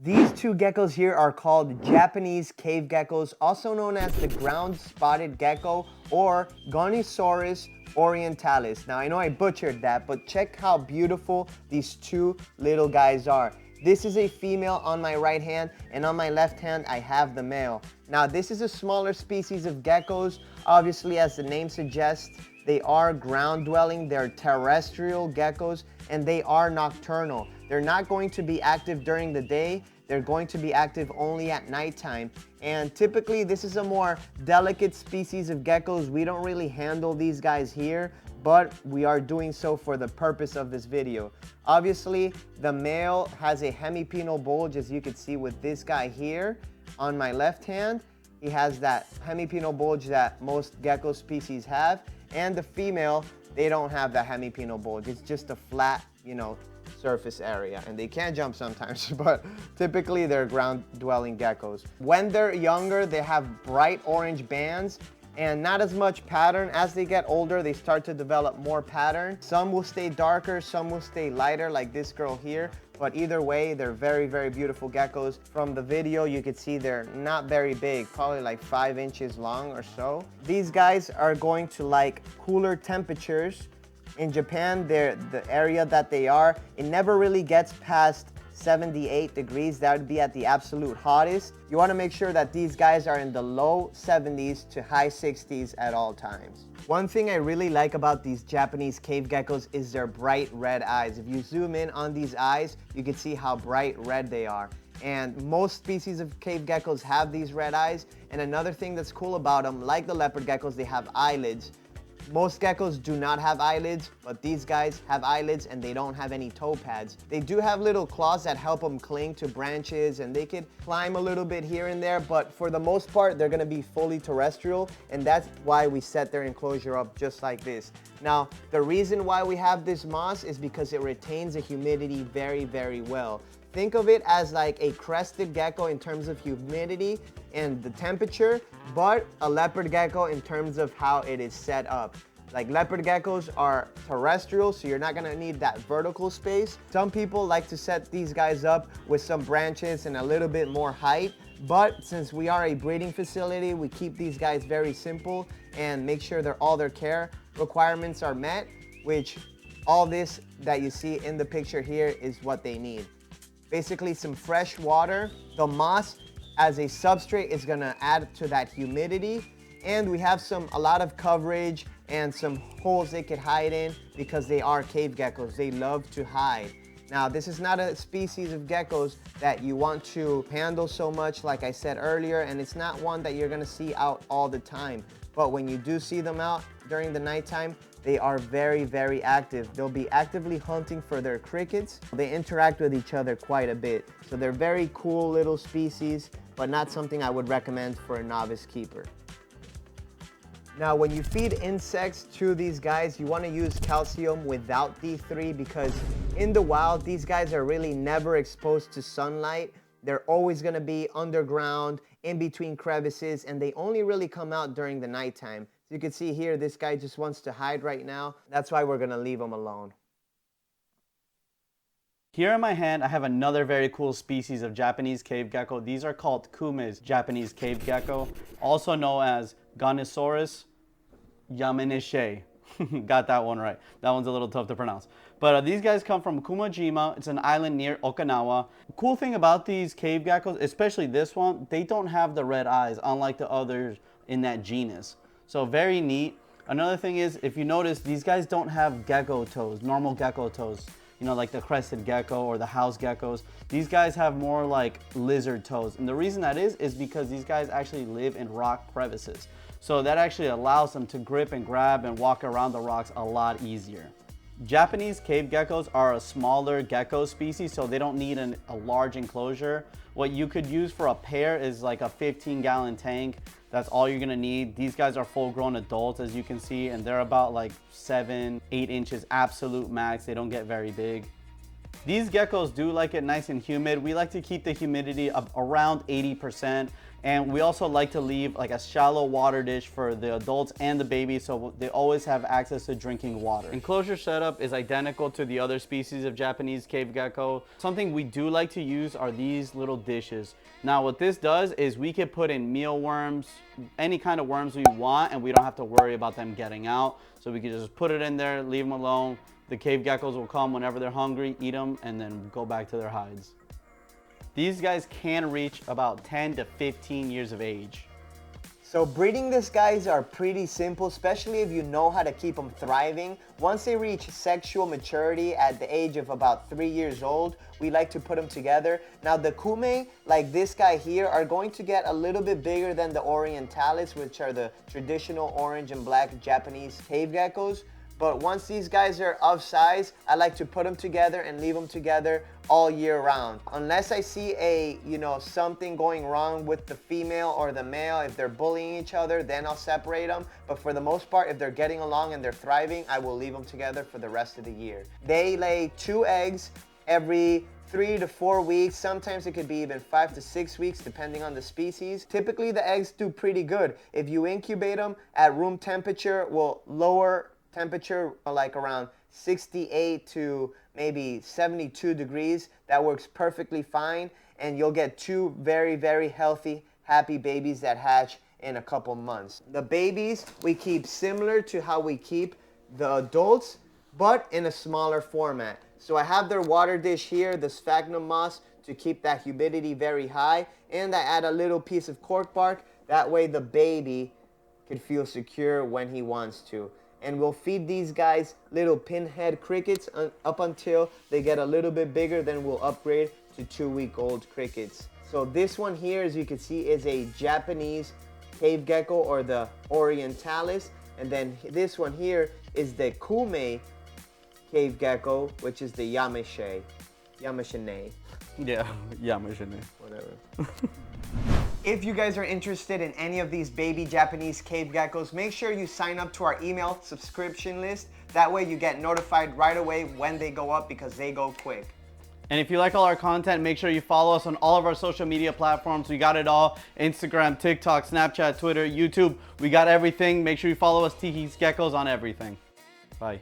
These two geckos here are called Japanese cave geckos, also known as the ground spotted gecko or Gonisaurus orientalis. Now I know I butchered that, but check how beautiful these two little guys are. This is a female on my right hand, and on my left hand I have the male. Now this is a smaller species of geckos. Obviously, as the name suggests, they are ground dwelling, they're terrestrial geckos, and they are nocturnal. They're not going to be active during the day. They're going to be active only at nighttime. And typically this is a more delicate species of geckos. We don't really handle these guys here, but we are doing so for the purpose of this video. Obviously, the male has a hemipenal bulge, as you can see with this guy here on my left hand. He has that hemipenal bulge that most gecko species have. And the female, they don't have that hemipenal bulge. It's just a flat, surface area, and they can jump sometimes, but typically they're ground dwelling geckos. When they're younger, they have bright orange bands and not as much pattern. As they get older, they start to develop more pattern. Some will stay darker, some will stay lighter, like this girl here. But either way, they're very, very beautiful geckos. From the video, you can see they're not very big, probably like 5 inches long or so. These guys are going to like cooler temperatures. In Japan, the area that they are, it never really gets past 78 degrees. That would be at the absolute hottest. You want to make sure that these guys are in the low 70s to high 60s at all times. One thing I really like about these Japanese cave geckos is their bright red eyes. If you zoom in on these eyes, you can see how bright red they are. And most species of cave geckos have these red eyes. And another thing that's cool about them, like the leopard geckos, they have eyelids. Most geckos do not have eyelids, but these guys have eyelids and they don't have any toe pads. They do have little claws that help them cling to branches, and they could climb a little bit here and there, but for the most part, they're gonna be fully terrestrial, and that's why we set their enclosure up just like this. Now, the reason why we have this moss is because it retains the humidity very, very well. Think of it as like a crested gecko in terms of humidity and the temperature, but a leopard gecko in terms of how it is set up. Like leopard geckos are terrestrial, so you're not gonna need that vertical space. Some people like to set these guys up with some branches and a little bit more height, but since we are a breeding facility, we keep these guys very simple and make sure all their care requirements are met, which all this that you see in the picture here is what they need. Basically some fresh water. The moss as a substrate is gonna add to that humidity, and we have a lot of coverage and some holes they could hide in because they are cave geckos. They love to hide. Now, this is not a species of geckos that you want to handle so much, like I said earlier, and it's not one that you're gonna see out all the time. But when you do see them out during the nighttime, they are very, very active. They'll be actively hunting for their crickets. They interact with each other quite a bit. So they're very cool little species, but not something I would recommend for a novice keeper. Now, when you feed insects to these guys, you want to use calcium without D3 because in the wild, these guys are really never exposed to sunlight. They're always going to be underground, in between crevices, and they only really come out during the nighttime. So you can see here, this guy just wants to hide right now. That's why we're going to leave him alone. Here in my hand, I have another very cool species of Japanese cave gecko. These are called Kume's Japanese cave gecko, also known as Gonisaurus yamanishe. Got that one right. That one's a little tough to pronounce. But these guys come from Kumajima. It's an island near Okinawa. Cool thing about these cave geckos, especially this one, they don't have the red eyes, unlike the others in that genus. So very neat. Another thing is, if you notice, these guys don't have gecko toes, normal gecko toes. Like the crested gecko or the house geckos. These guys have more like lizard toes. And the reason that is because these guys actually live in rock crevices. So that actually allows them to grip and grab and walk around the rocks a lot easier. Japanese cave geckos are a smaller gecko species, so they don't need a large enclosure. What you could use for a pair is like a 15-gallon tank. That's all you're gonna need. These guys are full-grown adults, as you can see, and they're about like 7-8 inches absolute max. They don't get very big. These geckos do like it nice and humid. We like to keep the humidity of around 80%. And we also like to leave like a shallow water dish for the adults and the babies, so they always have access to drinking water. Enclosure setup is identical to the other species of Japanese cave gecko. Something we do like to use are these little dishes. Now what this does is we can put in mealworms, any kind of worms we want, and we don't have to worry about them getting out. So we can just put it in there, leave them alone. The cave geckos will come whenever they're hungry, eat them, and then go back to their hides. These guys can reach about 10 to 15 years of age. So breeding these guys are pretty simple, especially if you know how to keep them thriving. Once they reach sexual maturity at the age of about 3 years old, we like to put them together. Now the kume, like this guy here, are going to get a little bit bigger than the orientalis, which are the traditional orange and black Japanese cave geckos. But once these guys are of size, I like to put them together and leave them together all year round. Unless I see something going wrong with the female or the male, if they're bullying each other, then I'll separate them. But for the most part, if they're getting along and they're thriving, I will leave them together for the rest of the year. They lay 2 eggs every 3 to 4 weeks. Sometimes it could be even 5 to 6 weeks depending on the species. Typically the eggs do pretty good. If you incubate them at room temperature, lower temperature like around 68 to maybe 72 degrees, that works perfectly fine, and you'll get 2 very, very healthy, happy babies that hatch in a couple months. The babies we keep similar to how we keep the adults, but in a smaller format. So I have their water dish here, the sphagnum moss, to keep that humidity very high, and I add a little piece of cork bark. That way the baby can feel secure when he wants to. And we'll feed these guys little pinhead crickets up until they get a little bit bigger. Then we'll upgrade to 2-week-old crickets. So this one here, as you can see, is a Japanese cave gecko, or the orientalis. And then this one here is the kume cave gecko, which is the yamashine. Yeah, yamashine, whatever. If you guys are interested in any of these baby Japanese cave geckos, make sure you sign up to our email subscription list. That way you get notified right away when they go up, because they go quick. And if you like all our content, make sure you follow us on all of our social media platforms. We got it all: Instagram, TikTok, Snapchat, Twitter, YouTube. We got everything. Make sure you follow us, TikisGeckos, on everything. Bye.